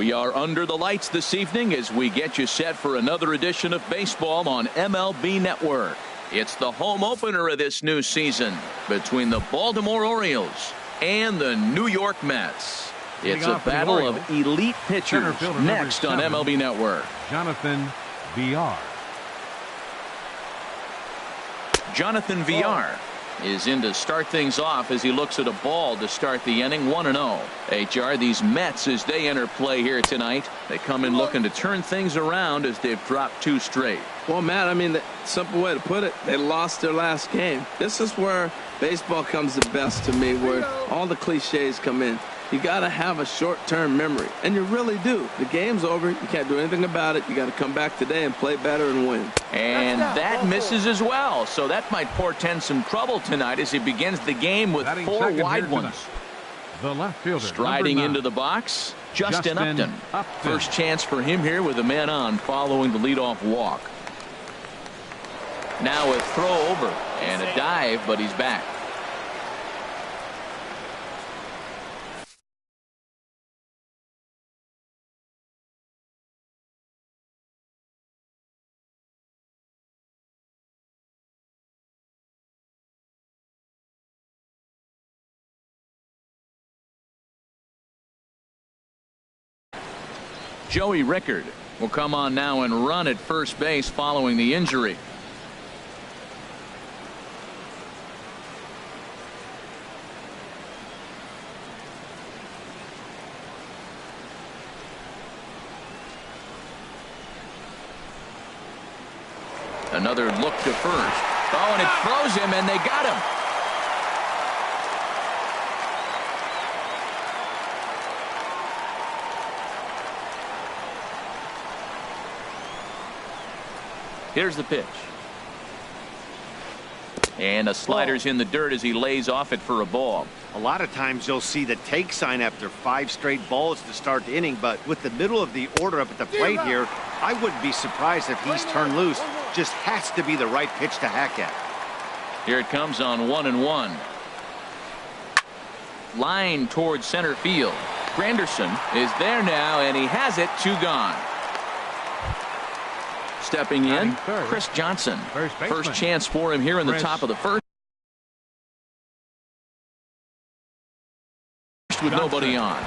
We are under the lights this evening as we get you set for another edition of baseball on MLB Network. It's the home opener of this new season between the Baltimore Orioles and the New York Mets. It's a battle of elite pitchers next on MLB Network. Jonathan Villar. Jonathan Villar is in to start things off as he looks at a ball to start the inning. 1-0. HR, these Mets, as they enter play here tonight, they come in looking to turn things around as they've dropped 2 straight. Well, Matt, I mean, the simple way to put it, they lost their last game. This is where baseball comes the best to me, where all the cliches come in. You got to have a short-term memory, and you really do. The game's over. You can't do anything about it. You got to come back today and play better and win. And that misses as well, so that might portend some trouble tonight as he begins the game with 4 wide ones. The left fielder, striding into the box, Justin Upton. First chance for him here with a man on following the leadoff walk. Now a throw over and a dive, but he's back. Joey Rickard will come on now and run at first base following the injury. Another look to first. Oh, and it throws him, and they got him. Here's the pitch. And a slider's in the dirt as he lays off it for a ball. A lot of times you'll see the take sign after 5 straight balls to start the inning, but with the middle of the order up at the plate here, I wouldn't be surprised if he's turned loose. Just has to be the right pitch to hack at. Here it comes on 1-1. Line towards center field. Granderson is there now, and he has it. 2 gone. Stepping in, Chris Johnson. First chance for him here in the top of the first. With nobody on.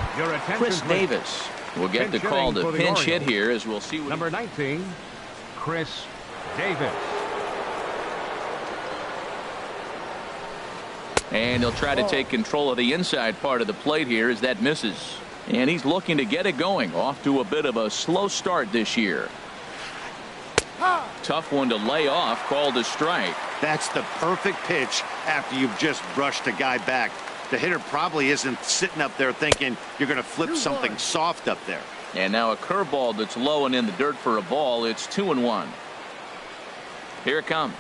Chris Davis will get the call to pinch hit here, as we'll see. Number 19, Chris Davis. And he'll try to take control of the inside part of the plate here as that misses. And he's looking to get it going. Off to a bit of a slow start this year. Tough one to lay off, called a strike. That's the perfect pitch after you've just brushed a guy back. The hitter probably isn't sitting up there thinking you're going to flip something soft up there. And now a curveball that's low and in the dirt for a ball. It's 2-1. Here it comes.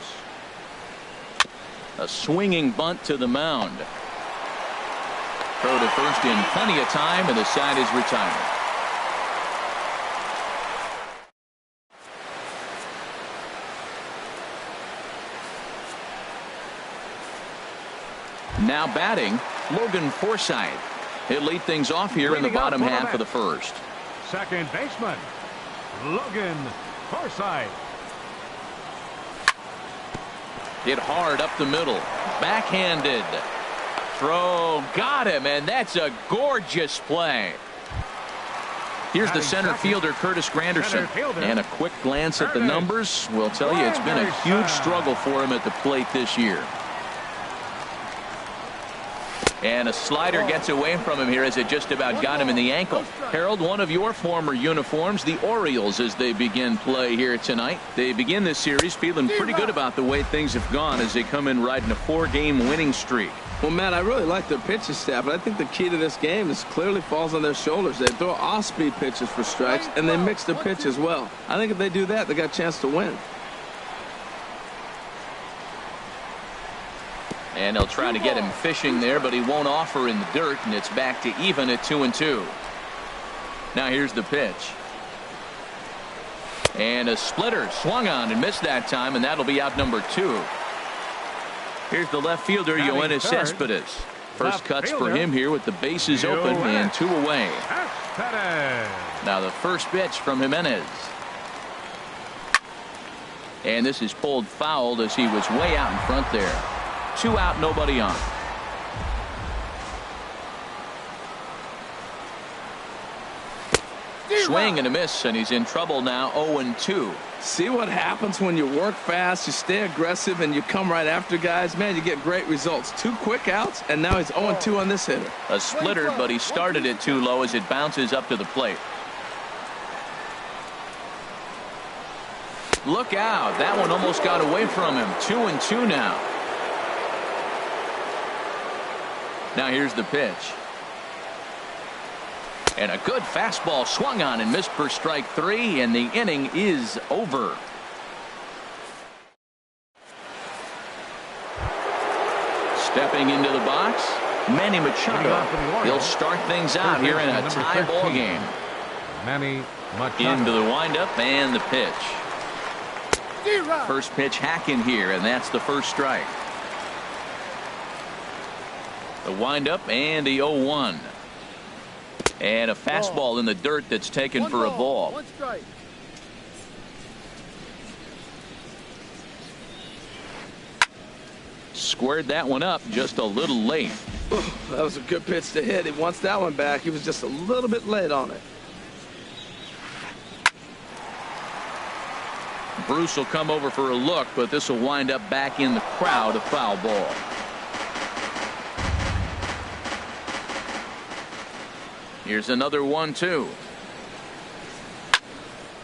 A swinging bunt to the mound. Throw to first in plenty of time, and the side is retired. Now batting, Logan Forsythe. He'll lead things off here in the bottom half of the first. Second baseman, Logan Forsythe. Hit hard up the middle. Backhanded. Throw. Got him, and that's a gorgeous play. Here's the center fielder, Curtis Granderson. And a quick glance at the numbers will tell you it's been a huge struggle for him at the plate this year. And a slider gets away from him here as it just about got him in the ankle. Harold, one of your former uniforms, the Orioles, as they begin play here tonight. They begin this series feeling pretty good about the way things have gone as they come in riding a 4-game winning streak. Well, Matt, I really like their pitching staff, but I think the key to this game is clearly falls on their shoulders. They throw off-speed pitches for strikes, and they mix their pitch as well. I think if they do that, they got a chance to win. And they'll try to get him fishing there, but he won't offer in the dirt, and it's back to even at 2-2. Now here's the pitch. And a splitter swung on and missed that time, and that'll be out number 2. Here's the left fielder, Yoenis Cespedes. First cuts for him here with the bases open and 2 away. Perez. Now the first pitch from Jimenez. And this is pulled fouled as he was way out in front there. 2 out, nobody on. Swing and a miss, and he's in trouble now. 0-2. See what happens when you work fast, you stay aggressive, and you come right after guys? Man, you get great results. 2 quick outs, and now he's 0-2 on this hitter. A splitter, but he started it too low as it bounces up to the plate. Look out. That one almost got away from him. 2-2 now. Now here's the pitch. And a good fastball swung on and missed for strike 3, and the inning is over. Stepping into the box, Manny Machado. He'll start things out here in a tie ball game. Manny Machado. Into the windup and the pitch. First pitch hacking here, and that's the first strike. The windup and the 0-1. And a fastball in the dirt that's taken for a ball. 1 strike. Squared that one up just a little late. That was a good pitch to hit. He wants that one back. He was just a little bit late on it. Bruce will come over for a look, but this will wind up back in the crowd, a foul ball. Here's another 1-2.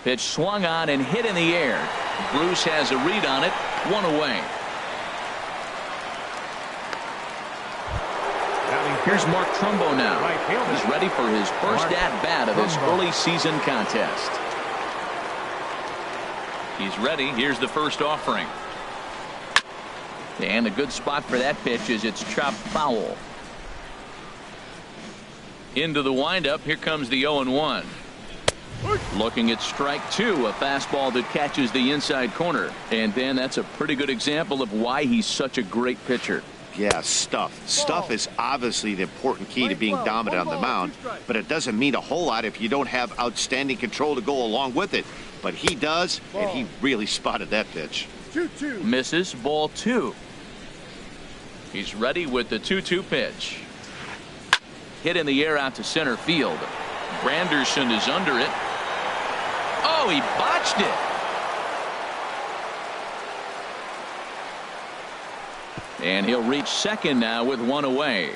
Pitch swung on and hit in the air. Bruce has a read on it. 1 away. Here's Mark Trumbo now. He's ready for his first at-bat of this early season contest. He's ready. Here's the first offering. And a good spot for that pitch is it's chopped foul. Into the windup. Here comes the 0-1. Looking at strike 2, a fastball that catches the inside corner. And then that's a pretty good example of why he's such a great pitcher. Yeah, stuff. Stuff is obviously the important key to being dominant on the mound, but it doesn't mean a whole lot if you don't have outstanding control to go along with it. But he does, and he really spotted that pitch. 2-2. Misses, ball 2. He's ready with the 2-2 pitch. Hit in the air out to center field. Granderson is under it. Oh, he botched it. And he'll reach second now with 1 away.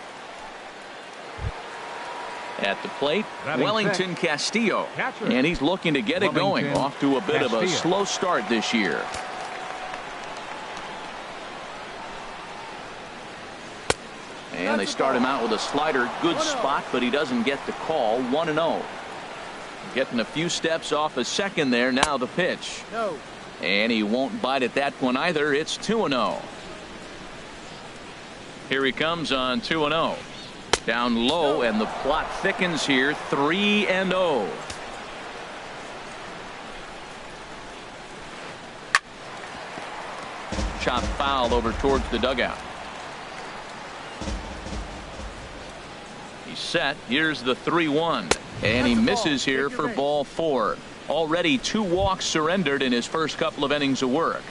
At the plate, Wellington Castillo. And he's looking to get it going. Off to a bit of a slow start this year. And they start him out with a slider. Good spot, but he doesn't get the call. 1-0. Getting a few steps off a second there. Now the pitch. No. And he won't bite at that one either. It's 2-0. Here he comes on 2-0. Down low, and the plot thickens here. 3-0. Chop foul over towards the dugout. He's set. Here's the 3-1. And he misses here for ball 4. Already 2 walks surrendered in his first couple of innings of work.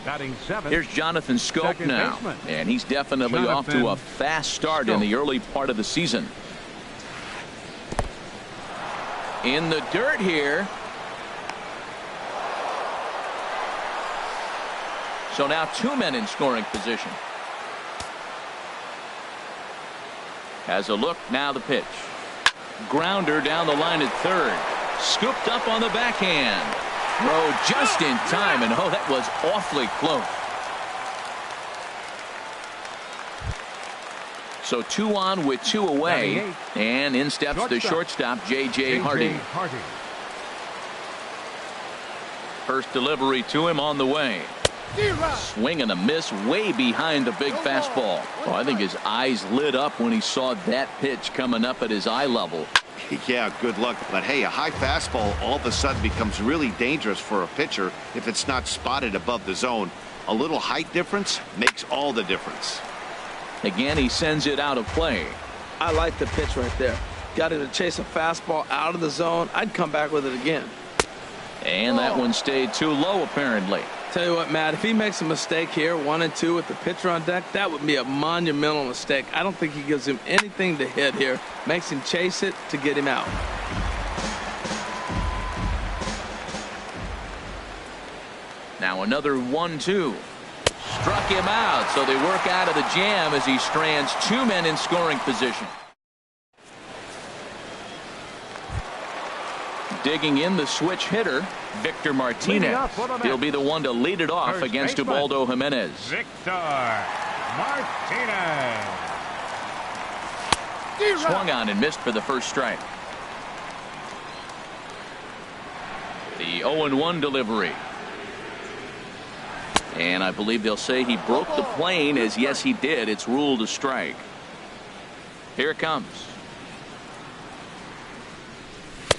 Batting 7th. Here's Jonathan Scope now. Baseman. And he's definitely off to a fast start in the early part of the season. In the dirt here. So now 2 men in scoring position. Has a look. Now the pitch. Grounder down the line at third. Scooped up on the backhand. Throw just in time, and oh, that was awfully close. So 2 on with 2 away, and in steps the shortstop, J.J. Hardy. First delivery to him on the way. Swing and a miss way behind the big fastball. Oh, I think his eyes lit up when he saw that pitch coming up at his eye level. Yeah, good luck. But hey, a high fastball all of a sudden becomes really dangerous for a pitcher if it's not spotted above the zone. A little height difference makes all the difference. Again, he sends it out of play. I like the pitch right there. got him to chase a fastball out of the zone, I'd come back with it again. And that one stayed too low, apparently. Tell you what, Matt, if he makes a mistake here, 1-2 with the pitcher on deck, that would be a monumental mistake. I don't think he gives him anything to hit here. Makes him chase it to get him out. Now another 1-2. Struck him out, so they work out of the jam as he strands two men in scoring position. Digging in the switch hitter, Victor Martinez. He'll be the one to lead it off against Ubaldo Jimenez. Victor Martinez. Swung on and missed for the first strike. The 0-1 delivery. And I believe they'll say he broke the plane, as yes he did. It's ruled a strike. Here it comes.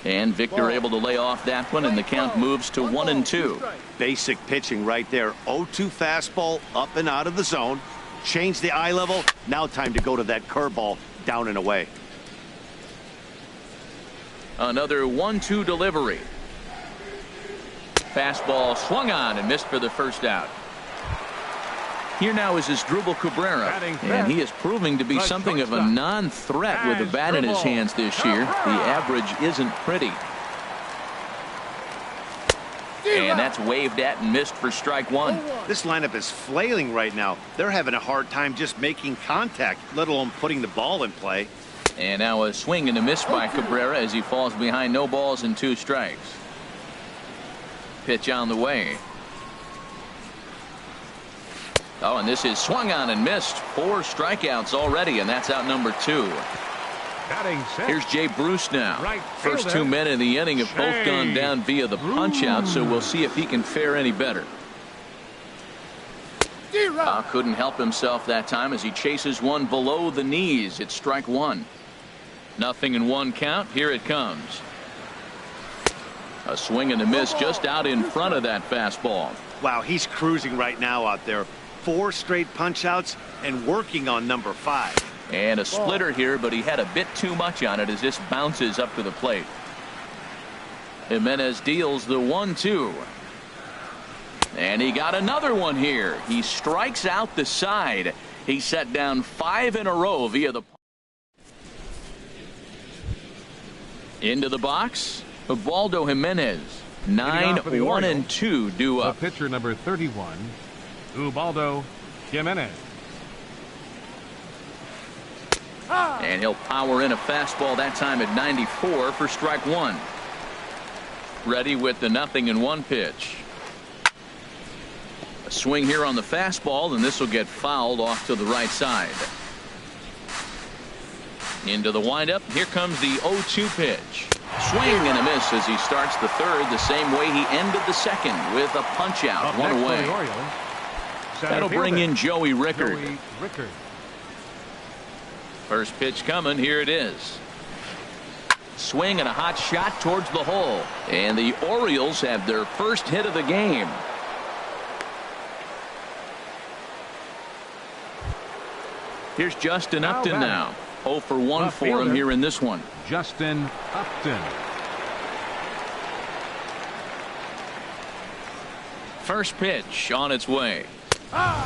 And Victor able to lay off that one, and the count moves to 1-2. Basic pitching right there. 0-2 fastball up and out of the zone. Change the eye level. Now time to go to that curveball down and away. Another 1-2 delivery. Fastball swung on and missed for the first out. Here now is Asdrubal Cabrera, and he is proving to be something of a non-threat with the bat in his hands this year. The average isn't pretty. And that's waved at and missed for strike one. This lineup is flailing right now. They're having a hard time just making contact, let alone putting the ball in play. And now a swing and a miss by Cabrera as he falls behind no balls and 2 strikes. Pitch on the way. Oh, and this is swung on and missed. 4 strikeouts already, and that's out number 2. Here's Jay Bruce now. First 2 men in the inning have both gone down via the punch-out, so we'll see if he can fare any better. Couldn't help himself that time as he chases one below the knees. It's strike 1. 0-1 count. Here it comes. A swing and a miss just out in front of that fastball. Wow, he's cruising right now out there. 4 straight punch-outs and working on number 5. And a splitter here, but he had a bit too much on it as this bounces up to the plate. Jimenez deals the 1-2. And he got another one here. He strikes out the side. He set down 5 in a row via the... Into the box, Ubaldo Jimenez. 9-1-2 due up. The pitcher number 31, Ubaldo Jimenez. And he'll power in a fastball that time at 94 for strike 1. Ready with the 0-1 pitch. A swing here on the fastball, and this will get fouled off to the right side. Into the windup. Here comes the 0-2 pitch. Swing and a miss as he starts the third the same way he ended the second with a punch out. One away. That'll bring in Joey Rickard. First pitch coming. Here it is. Swing and a hot shot towards the hole. And the Orioles have their first hit of the game. Here's Justin Upton now. 0 for 1 for him here in this one. Justin Upton. First pitch on its way.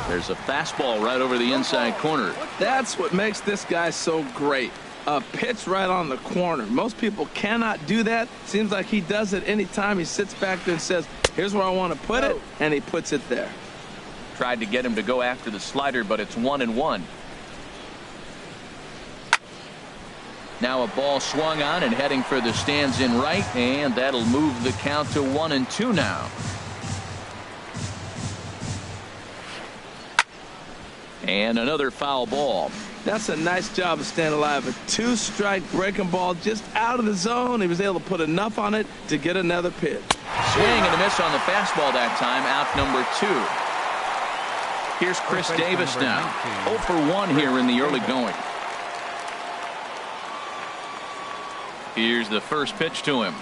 There's a fastball right over the inside corner. That's what makes this guy so great. A pitch right on the corner. Most people cannot do that. Seems like he does it anytime he sits back there and says, here's where I want to put it, and he puts it there. Tried to get him to go after the slider, but it's 1-1. Now a ball swung on and heading for the stands in right, and that'll move the count to 1-2 now. And another foul ball. That's a nice job of staying alive. A 2-strike breaking ball just out of the zone. He was able to put enough on it to get another pitch. Swing and a miss on the fastball that time. Out number 2. Here's Chris Davis now. 0 for 1 here in the early going. Here's the first pitch to him.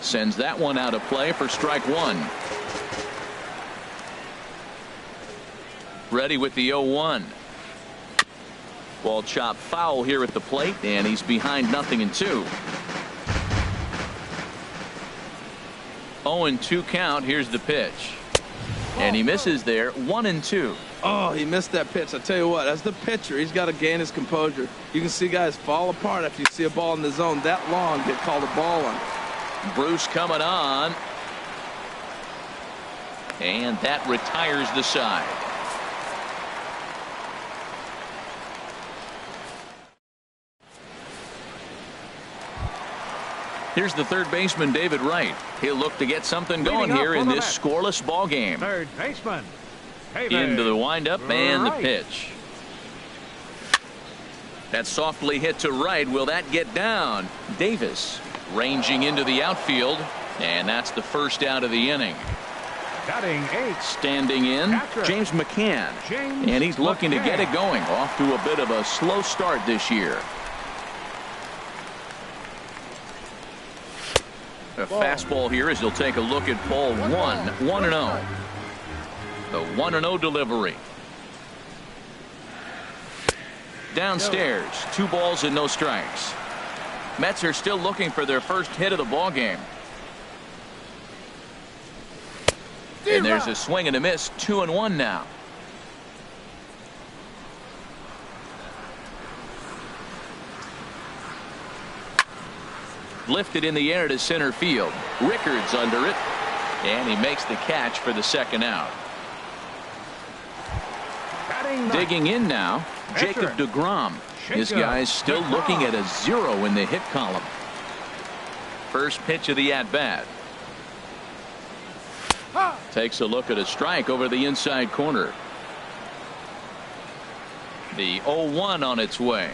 Sends that one out of play for strike 1. Ready with the 0-1. Ball chopped foul here at the plate, and he's behind 0-2. 0-2 count. Here's the pitch. And he misses there. 1-2. Oh, he missed that pitch. I tell you what, as the pitcher, he's got to gain his composure. You can see guys fall apart after you see a ball in the zone that long get called a ball on. Bruce coming on. And that retires the side. Here's the third baseman, David Wright. He'll look to get something going here in this scoreless ball game. Third baseman. Into the windup and the pitch. That's softly hit to right. Will that get down? Davis ranging into the outfield, and that's the first out of the inning. Batting 8. Standing in, Catcher. James McCann. And he's looking to get it going. Off to a bit of a slow start this year. A fastball here as he'll take a look at ball 1. 1-0. The 1-0 delivery. Downstairs, 2 balls and no strikes. Mets are still looking for their first hit of the ball game. And there's a swing and a miss. 2-1 now. Lifted in the air to center field. Rickards under it, and he makes the catch for the second out. Digging in now, Jacob deGrom. This guy's still looking at a 0 in the hit column. First pitch of the at-bat. Takes a look at a strike over the inside corner. The 0-1 on its way.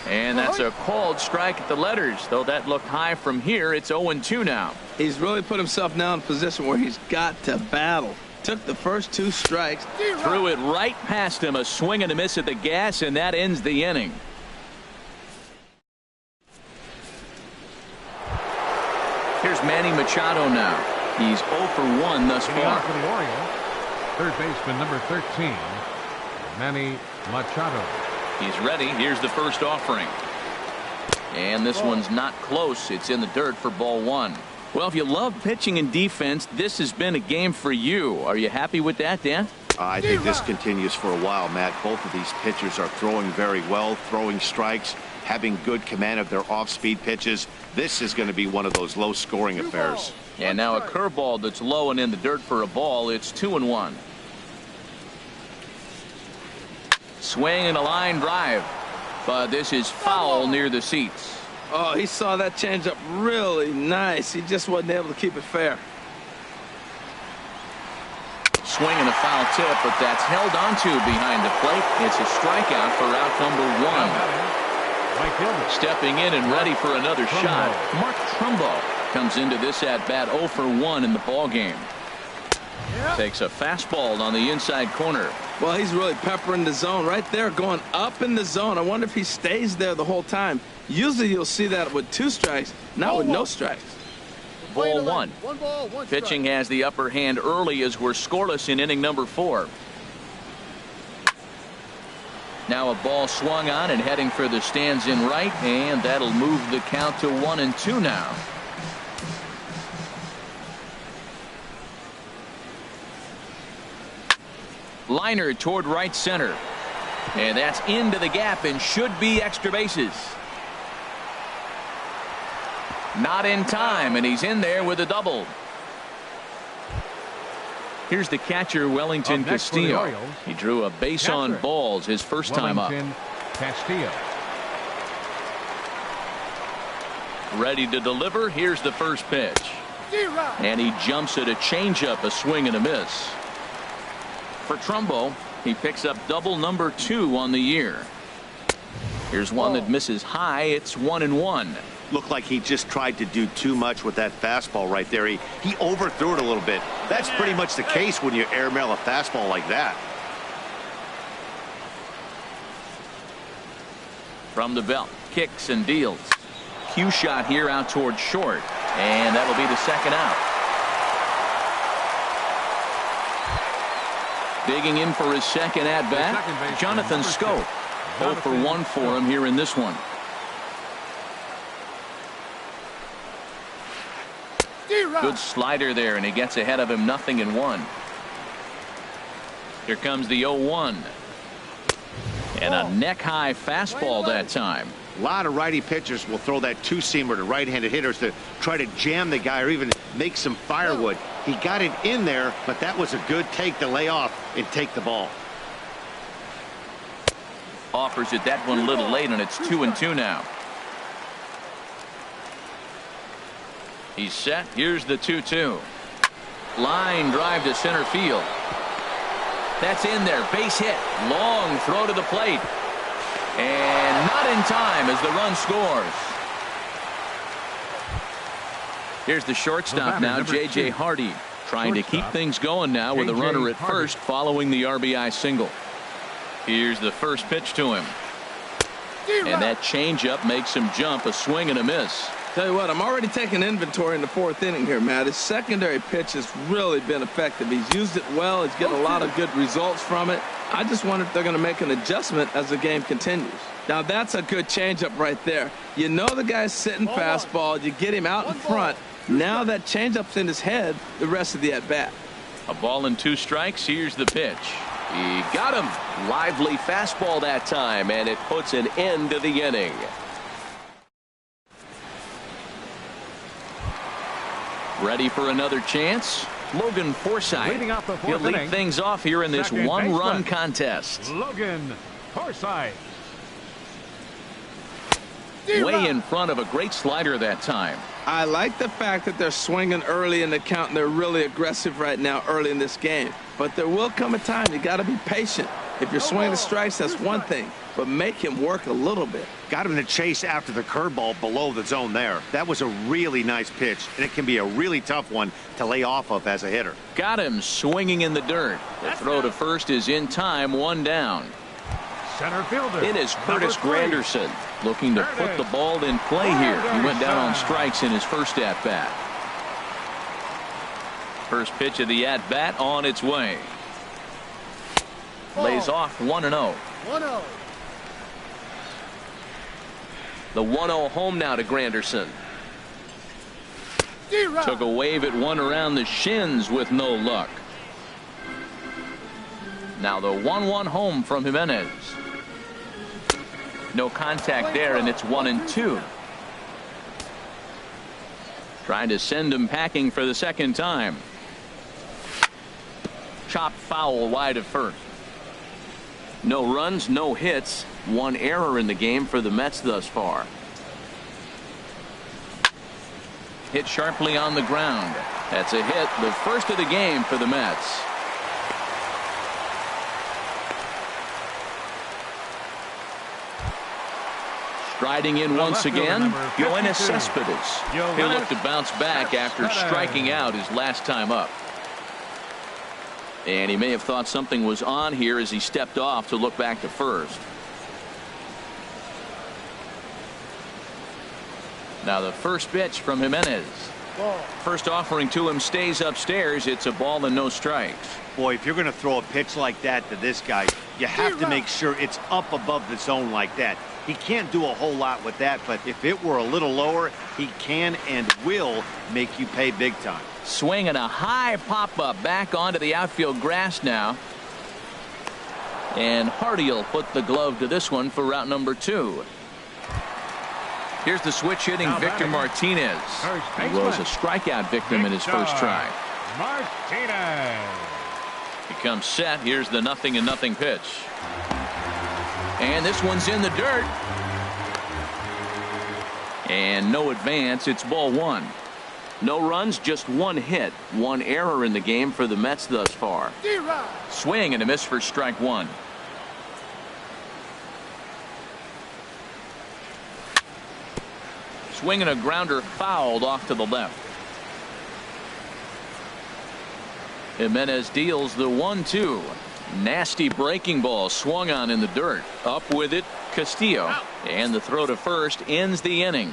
And that's a called strike at the letters, though that looked high from here. It's 0-2 now. He's really put himself now in a position where he's got to battle. Took the first 2 strikes. Threw it right past him. A swing and a miss at the gas, and that ends the inning. Here's Manny Machado now. He's 0 for 1 thus far. For the Orioles, third baseman number 13, Manny Machado. He's ready. Here's the first offering. And this one's not close. It's in the dirt for ball 1. Well, if you love pitching and defense, this has been a game for you. Are you happy with that, Dan? I think this continues for a while, Matt. Both of these pitchers are throwing very well, throwing strikes, having good command of their off-speed pitches. This is going to be one of those low-scoring affairs. And now a curveball that's low and in the dirt for a ball. It's 2-1. Swing and a line drive, but this is foul near the seats. Oh, he saw that changeup really nice. He just wasn't able to keep it fair. Swing and a foul tip, but that's held onto behind the plate. It's a strikeout for out number 1. Stepping in and ready for another shot. Mark Trumbo comes into this at bat 0 for 1 in the ball game. Takes a fastball on the inside corner. Well, he's really peppering the zone right there, going up in the zone. I wonder if he stays there the whole time. Usually you'll see that with 2 strikes, not with no strikes. Ball 1. Pitching has the upper hand early as we're scoreless in inning number 4. Now a ball swung on and heading for the stands in right, and that'll move the count to 1-2 now. Liner toward right center, and that's into the gap and should be extra bases. Not in time, and he's in there with a double. Here's the catcher, Wellington Castillo. He drew a base on balls his first time up. Castillo. Ready to deliver. Here's the first pitch, and he jumps at a changeup, a swing and a miss. For Trumbo, he picks up double number 2 on the year. Here's one that misses high. It's 1-1. Looked like he just tried to do too much with that fastball right there. He overthrew it a little bit. That's pretty much the case when you airmail a fastball like that. From the belt, kicks and deals. Cue shot here out toward short, and that'll be the second out. Digging in for his second at-bat, Jonathan Scope. 0 for 1 for him here in this one. Good slider there, and he gets ahead of him, 0-1. Here comes the 0-1. And a neck-high fastball that time. A lot of righty pitchers will throw that two-seamer to right-handed hitters to try to jam the guy or even make some firewood. He got it in there, but that was a good take to lay off and take the ball. Offers it that one a little late, and it's 2-2 now. He's set. Here's the 2-2. Line drive to center field. That's in there. Base hit. Long throw to the plate. And not in time as the run scores. Here's the shortstop now, J.J. Hardy, trying to keep things going now with a runner at first following the RBI single. Here's the first pitch to him. And that changeup makes him jump, a swing and a miss. Tell you what, I'm already taking inventory in the 4th inning here, Matt. His secondary pitch has really been effective. He's used it well. He's getting a lot of good results from it. I just wonder if they're going to make an adjustment as the game continues. Now, that's a good changeup right there. You know the guy's sitting fastball. You get him out in front. Now that changeup's in his head the rest of the at-bat. A ball and 2 strikes. Here's the pitch. He got him. Lively fastball that time, and it puts an end to the inning. Ready for another chance? Logan Forsythe. He'll lead things off here in this one-run contest. Logan Forsythe. Way in front of a great slider that time. I like the fact that they're swinging early in the count, and they're really aggressive right now early in this game. But there will come a time you got to be patient. If you're swinging the strikes, that's one thing, but make him work a little bit. Got him to chase after the curveball below the zone there. That was a really nice pitch, and it can be a really tough one to lay off of as a hitter. Got him swinging in the dirt. The throw to first is in time, 1 down. Center fielder. It is Curtis Granderson looking to put the ball in play here. He went down on strikes in his first at-bat. First pitch of the at-bat on its way. Lays off 1-0. The 1-0 home now to Granderson. Took a wave at one around the shins with no luck. Now the 1-1 home from Jimenez. No contact there, and it's 1-2. Trying to send him packing for the second time. Chopped foul wide of first. No runs, no hits. 1 error in the game for the Mets thus far. Hit sharply on the ground. That's a hit, the first of the game for the Mets. Striding in once again, Yoenis Cespedes. He'll look to bounce back after striking out his last time up. And he may have thought something was on here as he stepped off to look back to first. Now the first pitch from Jimenez. First offering to him stays upstairs. It's a ball and no strikes. Boy, if you're going to throw a pitch like that to this guy, you have to make sure it's up above the zone like that. He can't do a whole lot with that, but if it were a little lower, he can and will make you pay big time. Swinging a high pop-up back onto the outfield grass now. And Hardy will put the glove to this one for route number 2. Here's the switch hitting Victor Martinez. He was a strikeout victim in his first try. Martinez. He comes set. Here's the 0-0 pitch. And this one's in the dirt. And no advance. It's ball 1. No runs, just 1 hit. 1 error in the game for the Mets thus far. Swing and a miss for strike 1. Swinging a grounder fouled off to the left. Jimenez deals the 1-2. Nasty breaking ball swung on in the dirt. Up with it, Castillo. And the throw to first ends the inning.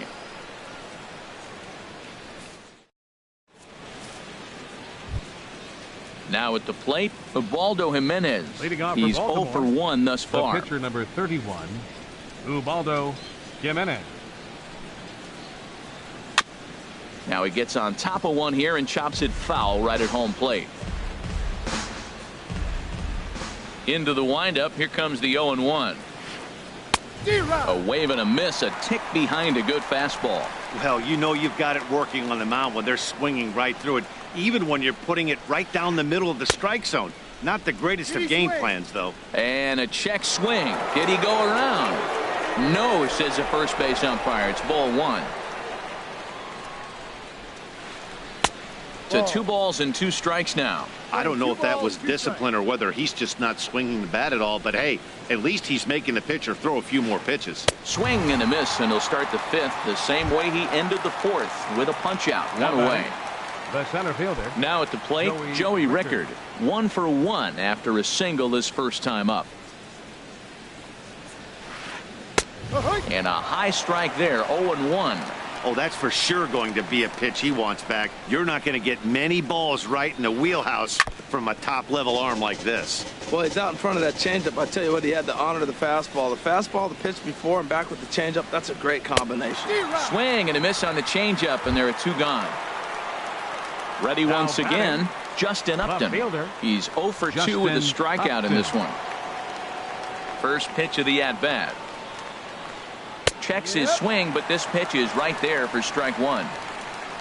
Now at the plate, Ubaldo Jimenez. Leading off He's for 0 for 1 thus far. The pitcher number 31, Ubaldo Jimenez. Now he gets on top of one here and chops it foul right at home plate. Into the windup. Here comes the 0-1. A wave and a miss, a tick behind a good fastball. Well, you know you've got it working on the mound when they're swinging right through it, even when you're putting it right down the middle of the strike zone. Not the greatest of game plans, though. And a check swing. Did he go around? No, says the first base umpire. It's ball 1. To 2 balls and 2 strikes now. I don't know if that was discipline or whether he's just not swinging the bat at all, but hey, at least he's making the pitcher throw a few more pitches. Swing and a miss, and he'll start the 5th the same way he ended the 4th with a punch out. 1 away. The center fielder. Now at the plate, Joey Rickard. 1 for 1 after a single his first time up. And a high strike there, 0-1. Oh, that's for sure going to be a pitch he wants back. You're not going to get many balls right in the wheelhouse from a top-level arm like this. Well, he's out in front of that changeup. I tell you what, he had to honor the fastball. The fastball, the pitch before, and back with the changeup. That's a great combination. Swing and a miss on the changeup, and there are 2 gone. Ready once again, Justin Upton. He's 0 for 2 with a strikeout in this one. First pitch of the at-bat. Checks his swing, but this pitch is right there for strike 1.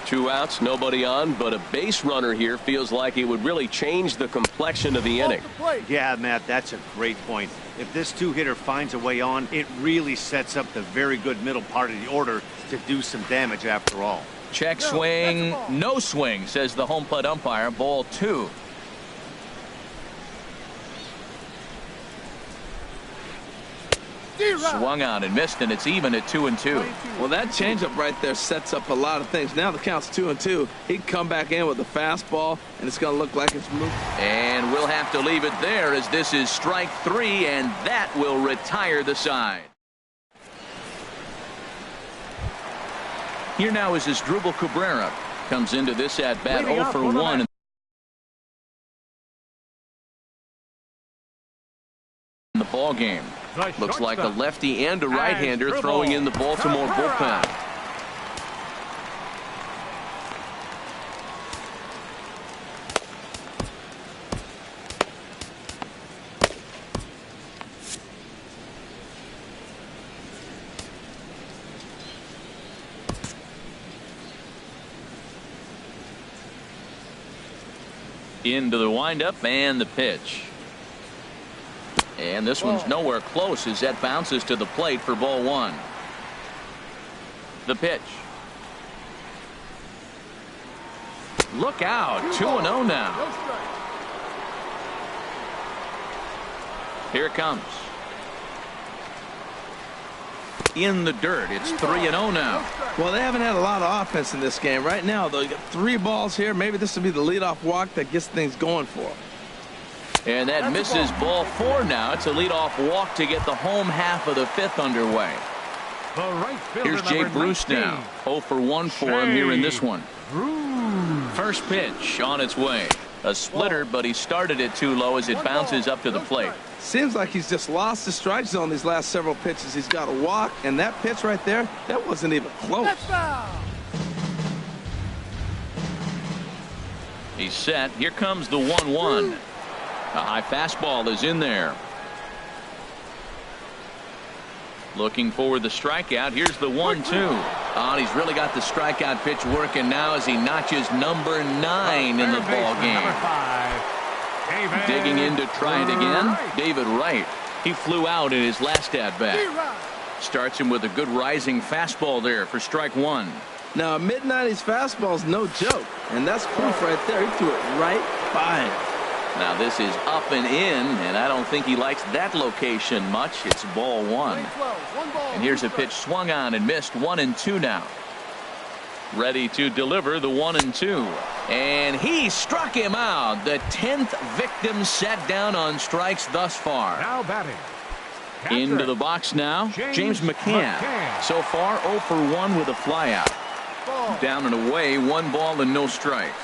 2 outs, nobody on, but a base runner here feels like it would really change the complexion of the inning. Yeah, Matt, that's a great point. If this 2-hitter finds a way on, it really sets up the very good middle part of the order to do some damage after all. Check swing, no swing, says the home plate umpire. Ball 2. Swung on and missed, and it's even at 2-2. Well, that changeup right there sets up a lot of things. Now the count's 2-2. He can come back in with a fastball, and it's going to look like it's moving. And we'll have to leave it there as this is strike 3, and that will retire the side. Here now is Asdrubal Cabrera. Comes into this at bat 0 for 1 in the ball game. Looks like a lefty and a right-hander throwing in the Baltimore bullpen. Into the windup and the pitch. And this one's nowhere close as that bounces to the plate for ball 1. The pitch. Look out. 2-0 now. Here it comes. In the dirt. It's 3-0 now. Well, they haven't had a lot of offense in this game. Right now, though, you got 3 balls here. Maybe this will be the leadoff walk that gets things going for them. And that misses ball 4 now. It's a leadoff walk to get the home half of the 5th underway. Here's Jay Bruce now. 0 for 1 for him here in this one. First pitch on its way. A splitter, but he started it too low as it bounces up to the plate. Seems like he's just lost the strike zone these last several pitches. He's got a walk, and that pitch right there, that wasn't even close. He's set. Here comes the 1-1. A high fastball is in there. Looking for the strikeout. Here's the 1-2. Oh, he's really got the strikeout pitch working now as he notches number 9 in the ball game. Digging in to try it again. David Wright. He flew out in his last at bat. Starts him with a good rising fastball there for strike 1. Now, a mid-90s fastball is no joke, and that's proof right there. He threw it right by him. Now this is up and in, and I don't think he likes that location much. It's ball 1. And here's a pitch swung on and missed. 1-2 now. Ready to deliver the 1-2. And he struck him out. The 10th victim set down on strikes thus far. Now batting. Into the box now, James McCann. So far 0 for 1 with a flyout. Down and away, 1 ball and no strikes.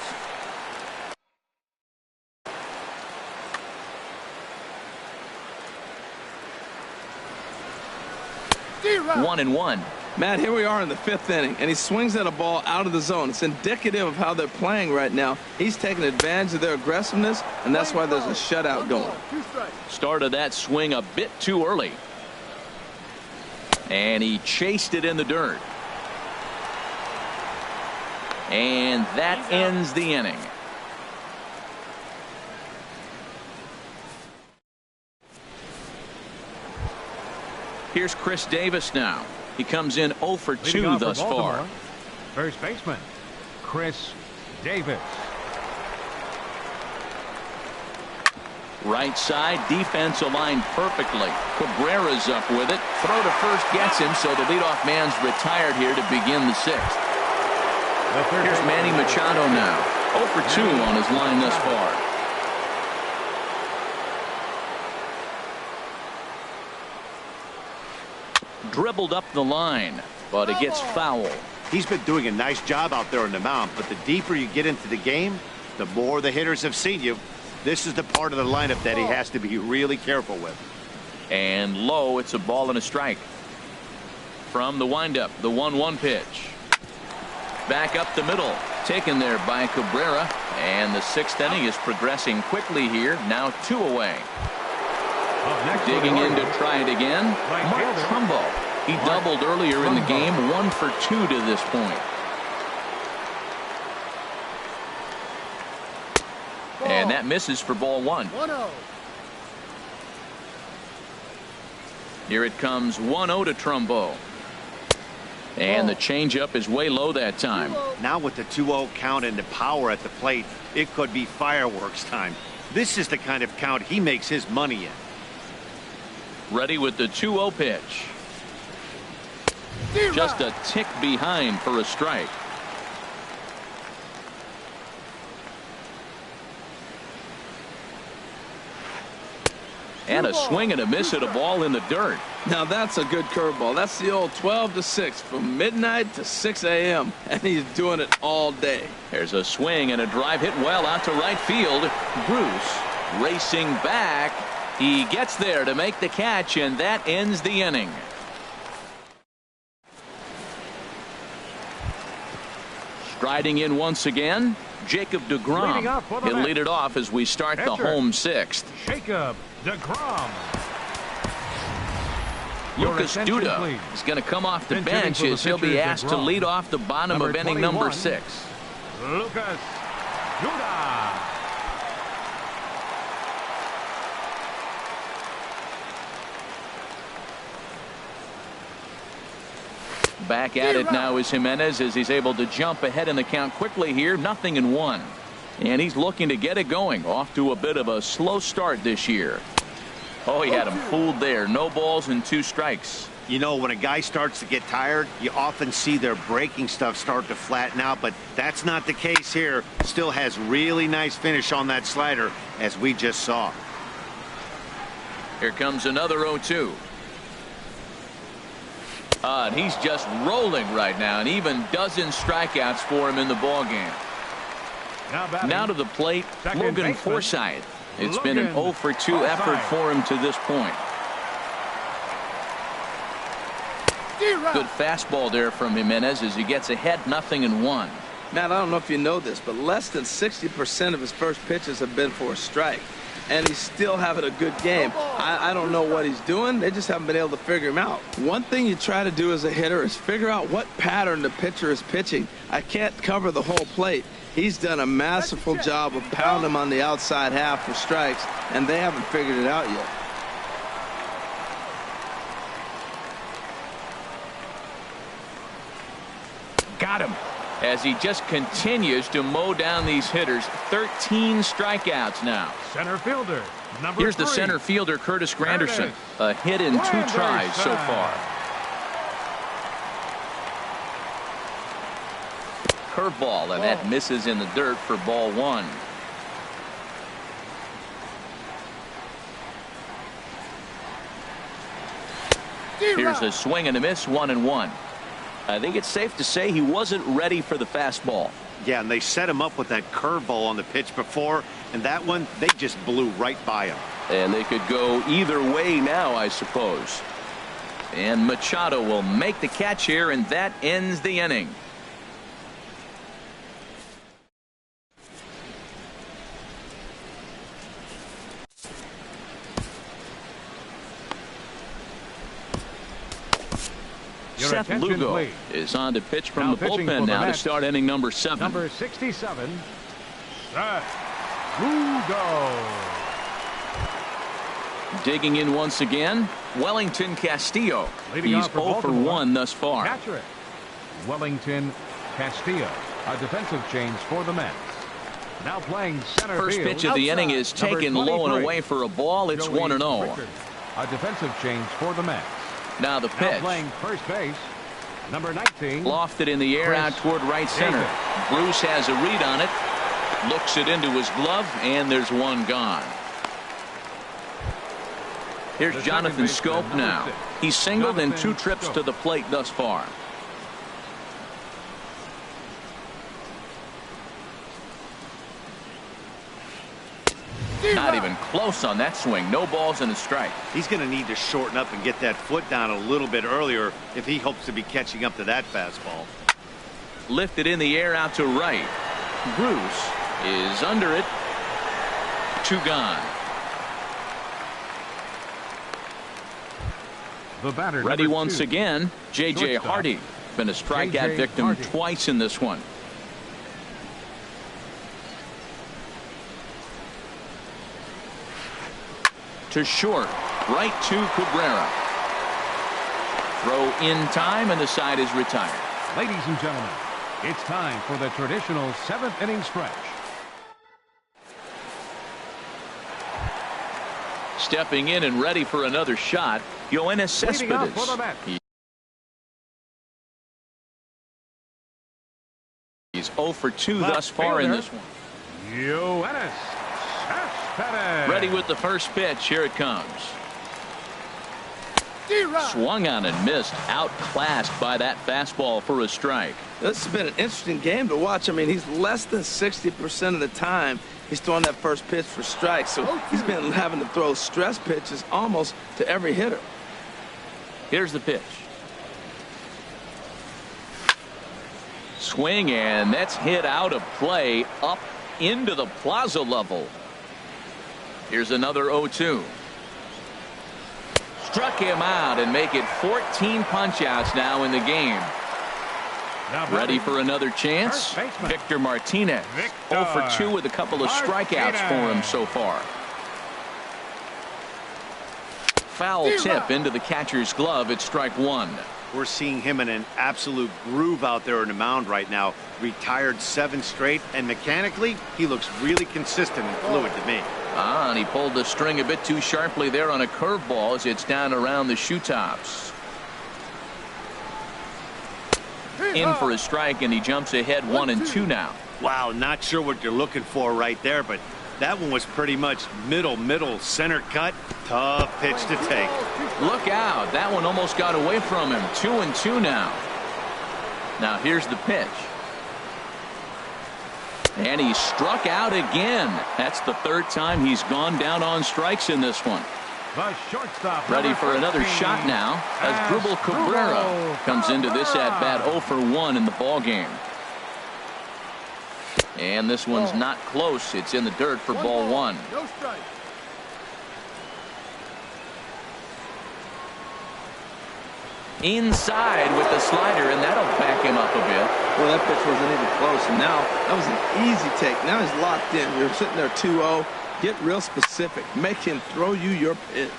1-1. Matt, here we are in the 5th inning, and he swings at a ball out of the zone. It's indicative of how they're playing right now. He's taking advantage of their aggressiveness, and that's why there's a shutout going. Started that swing a bit too early. And he chased it in the dirt. And that ends the inning. Here's Chris Davis now. He comes in 0 for 2 thus far. First baseman, Chris Davis. Right side, defense aligned perfectly. Cabrera's up with it. Throw to first gets him, so the leadoff man's retired here to begin the 6th. Here's Manny Machado now. 0 for 2 on his line thus far. Dribbled up the line, but it gets foul. He's been doing a nice job out there on the mound, but the deeper you get into the game, the more the hitters have seen you. This is the part of the lineup that he has to be really careful with. And low, it's a ball and a strike. From the windup, the 1-1 pitch. Back up the middle, taken there by Cabrera, and the 6th inning is progressing quickly here. Now 2 away. Digging in to try it again, Mark Trumbo. He doubled earlier in the game, 1 for 2 to this point. And that misses for ball 1. Here it comes, 1-0 to Trumbo. And the changeup is way low that time. Now with the 2-0 count and the power at the plate, it could be fireworks time. This is the kind of count he makes his money in. Ready with the 2-0 pitch. Just a tick behind for a strike. And a swing and a miss at a ball in the dirt. Now that's a good curveball. That's the old 12 to 6 from midnight to 6 a.m. and he's doing it all day. There's a swing and a drive hit well out to right field. Bruce racing back. He gets there to make the catch, and that ends the inning. Striding in once again, Jacob deGrom. He'll lead it off as we start the home 6th. Jacob deGrom. Lucas Duda is going to come off the bench as he'll be asked to lead off the bottom of inning number 6. Lucas Duda. Back at it now is Jimenez as he's able to jump ahead in the count quickly here. 0-1. And he's looking to get it going. Off to a bit of a slow start this year. Oh, he had him fooled there. No balls and 2 strikes. You know, when a guy starts to get tired, you often see their breaking stuff start to flatten out, but that's not the case here. Still has really nice finish on that slider, as we just saw. Here comes another 0-2. And he's just rolling right now, and even dozen strikeouts for him in the ballgame. Now to the plate, Logan Forsythe. It's been an 0 for 2 effort for him to this point. Good fastball there from Jimenez as he gets ahead 0-1. Matt, I don't know if you know this, but less than 60% of his first pitches have been for a strike. And he's still having a good game. I don't know what he's doing. They just haven't been able to figure him out. One thing you try to do as a hitter is figure out what pattern the pitcher is pitching. I can't cover the whole plate. He's done a masterful job of pounding him on the outside half for strikes, and they haven't figured it out yet. Got him. As he just continues to mow down these hitters. 13 strikeouts now. Center fielder, number Here's 3. the center fielder, Curtis Granderson. A hit in 2 tries so far. Curveball, and that misses in the dirt for ball 1. Here's a swing and a miss, 1-1. I think it's safe to say he wasn't ready for the fastball. Yeah, and they set him up with that curveball on the pitch before, and that one, they just blew right by him. And they could go either way now, I suppose. And Machado will make the catch here, and that ends the inning. Seth Lugo is on to pitch from the bullpen now to start inning number 7. Number 67, Seth Lugo. Digging in once again, Wellington Castillo. He's 0 for 1 thus far. Catcher, Wellington Castillo. A defensive change for the Mets. Now playing center First field. pitch of the inning is taken low and away for a ball. It's 1-0. A defensive change for the Mets. Now the pitch. Now playing first base, number 19. Lofted in the air out toward right center. Bruce has a read on it. Looks it into his glove, and there's one gone. Here's Jonathan Scope now. He's singled in 2 trips to the plate thus far. Not even close on that swing. No balls and a strike. He's going to need to shorten up and get that foot down a little bit earlier if he hopes to be catching up to that fastball. Lifted in the air out to right. Bruce is under it. 2 gone. The batter, ready once 2. again. J.J. Hardy. Been a strikeout victim twice in this one. To short. Right to Cabrera. Throw in time, and the side is retired. Ladies and gentlemen, it's time for the traditional 7th inning stretch. Stepping in and ready for another shot, Yoenis Cespedes. He's 0 for 2 thus far in this one. Yoenis Cespedes. Ready with the first pitch. Here it comes. Swung on and missed. Outclassed by that fastball for a strike. This has been an interesting game to watch. I mean, he's less than 60% of the time he's throwing that first pitch for strikes. So he's been having to throw stress pitches almost to every hitter. Here's the pitch. Swing, and that's hit out of play up into the plaza level. Here's another 0-2. Struck him out and make it 14 punch-outs now in the game. Ready for another chance? Victor Martinez. 0 for 2 with a couple of strikeouts for him so far. Foul tip into the catcher's glove. It's strike 1. We're seeing him in an absolute groove out there on the mound right now. Retired 7 straight, and mechanically, he looks really consistent and fluid to me. And he pulled the string a bit too sharply there on a curveball as it's down around the shoe tops. In for a strike, and he jumps ahead 1-2 now. Wow, not sure what you're looking for right there, but that one was pretty much middle center cut. Tough pitch to take. Look out. That one almost got away from him. 2-2 now. Now here's the pitch. And he struck out again. That's the 3rd time he's gone down on strikes in this one. The shortstop. Ready for another shot now as Drupal Cabrera comes into this at-bat 0 for 1 in the ballgame. And this one's not close. It's in the dirt for ball 1. No strike. Inside with the slider, and that'll back him up a bit. Well, that pitch wasn't even close, and now that was an easy take. Now he's locked in. You're sitting there 2-0. Get real specific. Make him throw you your pitch.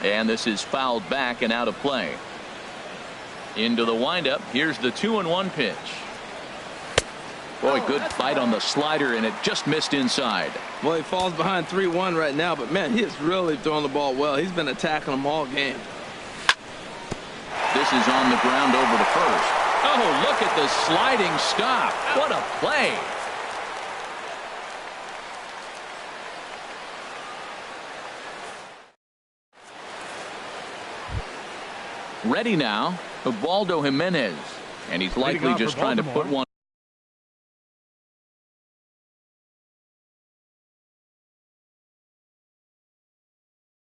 And this is fouled back and out of play. Into the windup. Here's the 2-1 pitch. Boy, good fight on the slider, and it just missed inside. Well, he falls behind 3-1 right now, but man, he is really throwing the ball well. He's been attacking them all game. This is on the ground over to first. Oh, look at the sliding stop. What a play. Ready now, Ubaldo Jimenez. And he's likely just trying to put one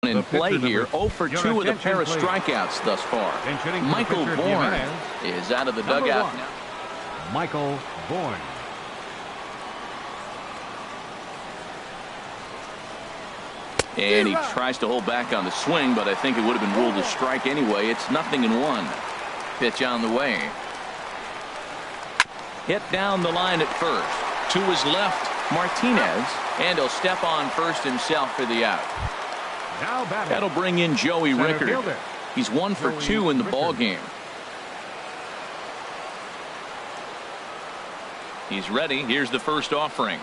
in play pitcher here. number- 0 for Your 2 with a attention, pair of please. strikeouts thus far. Pinch-hitting for the Michael pitcher, Bourne Jimenez. is out of the Number dugout 1. now. Michael Bourne. And he tries to hold back on the swing, but I think it would have been ruled a strike anyway. It's 0-1. Pitch on the way. Hit down the line at first. To his left, Martinez, and he'll step on first himself for the out. Now batting. That'll bring in Joey Center Rickard. fielder. He's 1 for Joey 2 in the Rickard. ball game. He's ready. Here's the first offering.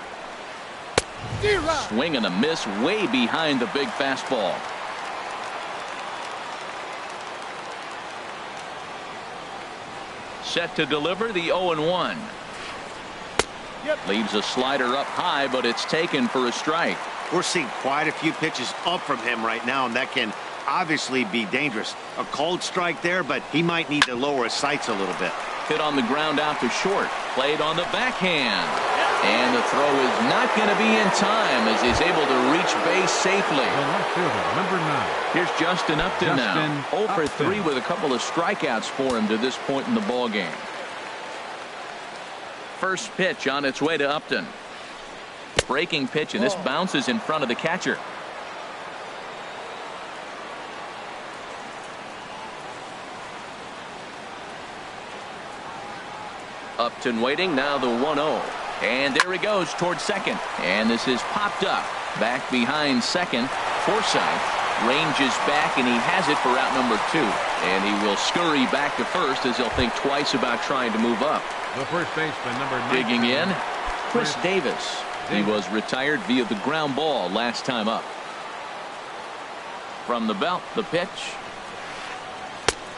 Swing and a miss way behind the big fastball. Set to deliver the 0-1. Leaves a slider up high, but it's taken for a strike. We're seeing quite a few pitches up from him right now, and that can obviously be dangerous. A cold strike there, but he might need to lower his sights a little bit. Hit on the ground out to short. Played on the backhand. And the throw is not going to be in time as he's able to reach base safely. The left fielder, number 9. Here's Justin Upton now. Justin 0 for Upton. 3 with a couple of strikeouts for him to this point in the ball game. First pitch on its way to Upton. Breaking pitch, and this bounces in front of the catcher. Upton waiting, now the 1-0. And there he goes towards second. And this is popped up. Back behind second. Forsythe ranges back, and he has it for out number 2. And he will scurry back to first as he'll think twice about trying to move up. The first baseman, number 9. Digging in, Chris Davis. He was retired via the ground ball last time up. From the belt, the pitch.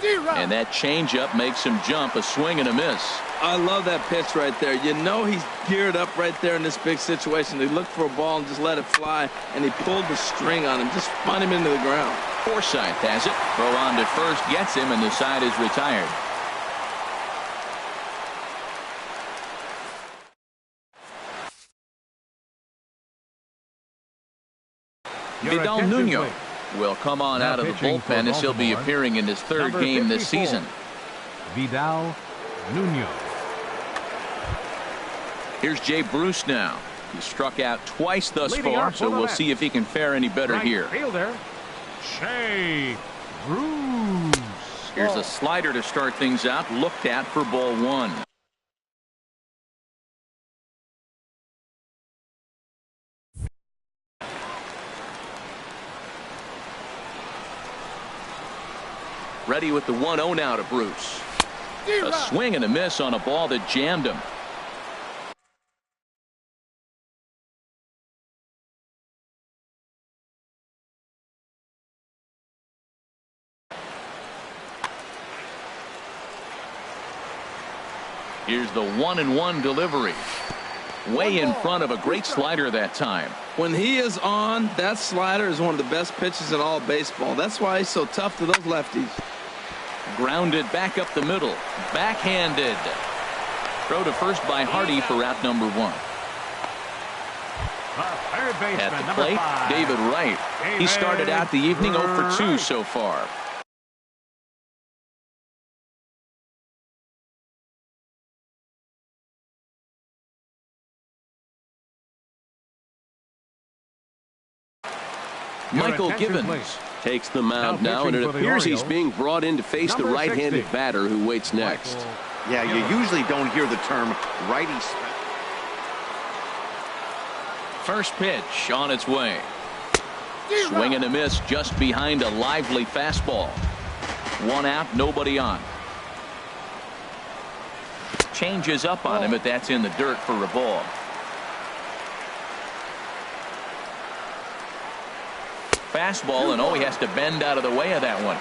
And that changeup makes him jump. A swing and a miss. I love that pitch right there. You know he's geared up right there in this big situation. He looked for a ball and just let it fly, and he pulled the string on him. Just spun him into the ground. Forsythe has it. Throw on to first gets him, and the side is retired. Your Vidal attention, Nuno please. will come on Now out of the pitching for bullpen as he'll be Baltimore, appearing in his third number game this 54. season. Vidal Nuno. Here's Jay Bruce now. He struck out twice thus Leading far, up for so the we'll Mets. see if he can fare any better Right here. fielder, Jay Bruce. Here's a slider to start things out, looked at for ball 1. Ready with the 1-0 now to Bruce. A swing and a miss on a ball that jammed him. Here's the 1-1 delivery. Way in front of a great slider that time. When he is on, that slider is one of the best pitches in all baseball. That's why he's so tough to those lefties. Grounded back up the middle. Backhanded. Throw to first by Hardy for out number 1. The third baseman, At the number plate, 5. David Wright. He started out the evening 0 for 2 so far. Michael attention, Gibbons please. takes the mound Now now, and it pitching for the appears he's Orioles, being brought in to face the number right-handed 60. batter who waits next. Michael Yeah, you usually don't hear the term righty. First pitch on its way. Swing and a miss just behind a lively fastball. 1 out, nobody on. Changes up on him, but that's in the dirt for a ball. Fastball, and he has to bend out of the way of that one.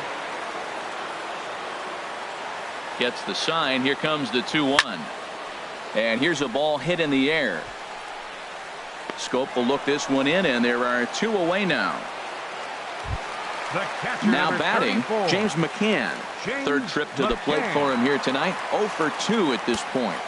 Gets the sign. Here comes the 2-1. And here's a ball hit in the air. Scope will look this one in, and there are 2 away now. The catcher, Now number batting, 34. James McCann. James Third trip to the plate McCann. for him here tonight. 0 for 2 at this point.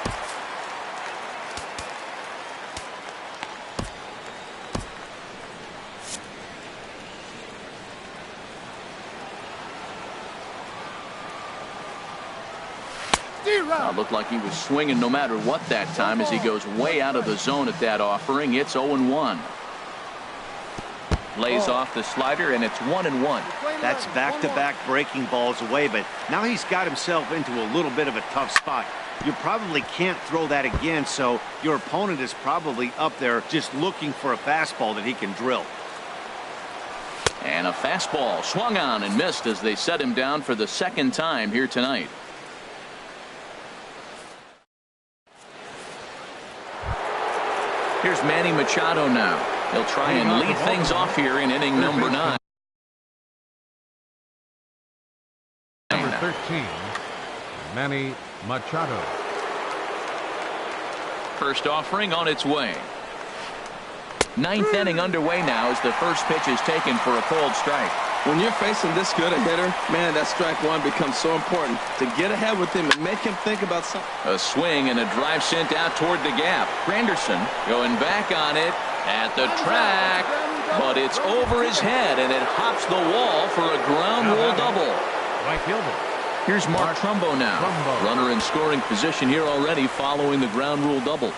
Looked like he was swinging no matter what that time as he goes way out of the zone at that offering. It's 0-1. Lays off the slider, and it's 1-1. That's back-to-back breaking balls away, but now he's got himself into a little bit of a tough spot. You probably can't throw that again, so your opponent is probably up there just looking for a fastball that he can drill. And a fastball swung on and missed as they set him down for the second time here tonight. Here's Manny Machado now. He'll try and lead things off here in inning number 9. Number 13, Manny Machado. First offering on its way. Ninth inning underway now as the first pitch is taken for a cold strike. When you're facing this good a hitter, man, that strike one becomes so important to get ahead with him and make him think about something. A swing and a drive sent out toward the gap. Granderson going back on it at the track, but it's over his head and it hops the wall for a ground rule double. Right fielder. Here's Mark Trumbo now. Runner in scoring position here already following the ground rule double.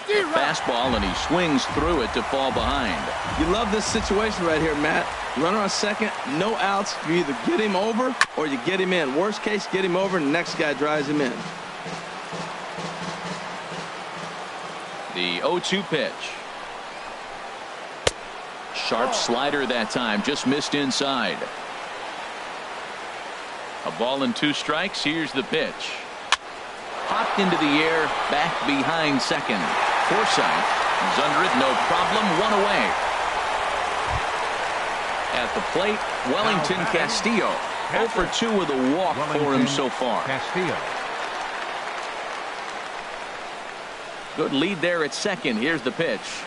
Fastball, and he swings through it to fall behind. You love this situation right here, Matt. Runner on second, no outs. You either get him over or you get him in. Worst case, get him over and the next guy drives him in. The 0-2 pitch. Sharp slider that time, just missed inside. A ball and 2 strikes. Here's the pitch. Popped into the air, back behind second. Forsythe is under it, no problem, 1 away. At the plate, Wellington Castillo. 0 for 2 with a walk for him so far. Castillo. Good lead there at second. Here's the pitch.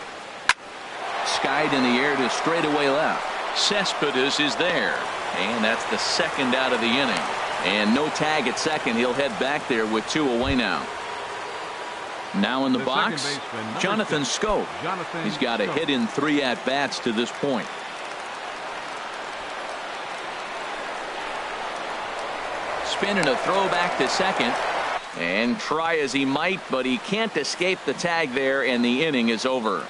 Skied in the air to straightaway left. Cespedes is there. And that's the second out of the inning. And no tag at second. He'll head back there with 2 away now. Now in the box, Jonathan Scope. He's got a hit in 3 at-bats to this point. Spin and a throw back to second. And try as he might, but he can't escape the tag there, and the inning is over.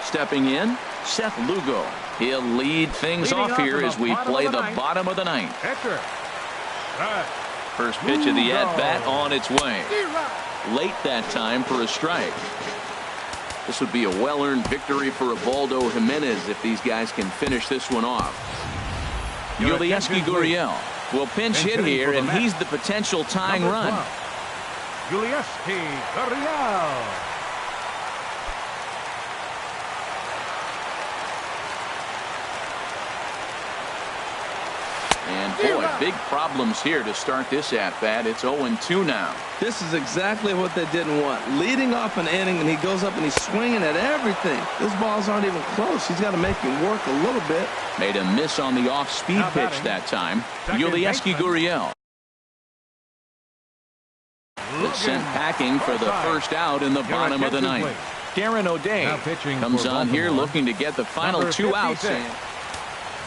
Stepping in, Seth Lugo. He'll lead things off here as we play the bottom of the 9th. First pitch of the at-bat on its way. Late that time for a strike. This would be a well-earned victory for Ubaldo Jimenez if these guys can finish this one off. Yulieski Gurriel will pinch hit here, and he's the potential tying run. Yulieski Gurriel. And boy, big problems here to start this at-bat. It's 0-2 now. This is exactly what they didn't want. Leading off an inning, and he goes up and he's swinging at everything. Those balls aren't even close. He's got to make him work a little bit. Made a miss on the off-speed pitch that time. Yulieski Gurriel. Is sent packing for the first out in the bottom of the 9th. Darren O'Day comes on here looking to get the final 2 outs.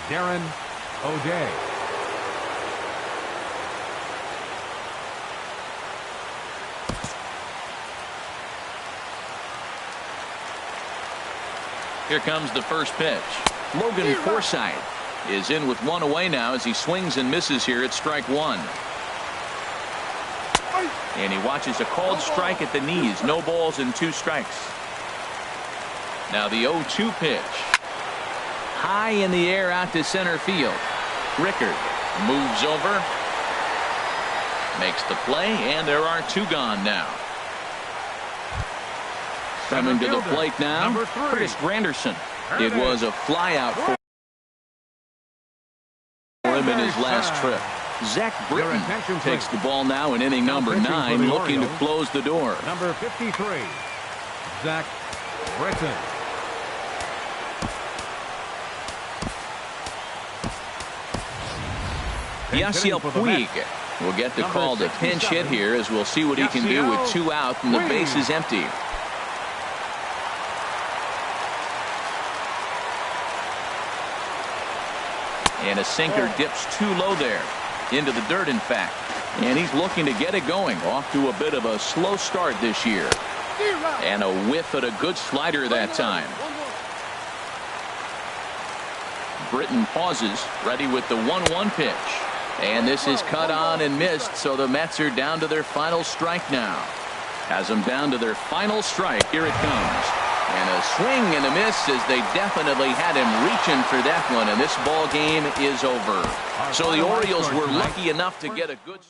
Darren O'Day. Here comes the first pitch. Logan Forsythe is in with 1 away now as he swings and misses here at strike 1. And he watches a called strike at the knees. No balls and 2 strikes. Now the 0-2 pitch. High in the air out to center field. Rickard moves over. Makes the play, and there are 2 gone now. Coming to the plate now, Curtis Granderson. It was a flyout for him in his last trip. Zach Britton takes the ball now in inning number 9, looking to close the door. Number 53, Zach Britton. Yasiel Puig will get the call to pinch hit here as we'll see what he can do with 2 out and the base is empty. And a sinker dips too low there. Into the dirt, in fact. And he's looking to get it going. Off to a bit of a slow start this year. And a whiff at a good slider that time. Britton pauses, ready with the 1-1 pitch. And this is cut on and missed, so the Mets are down to their final strike now. Has them down to their final strike. Here it comes. And a swing and a miss, as they definitely had him reaching for that one, and this ball game is over. So the Orioles were lucky enough to get a good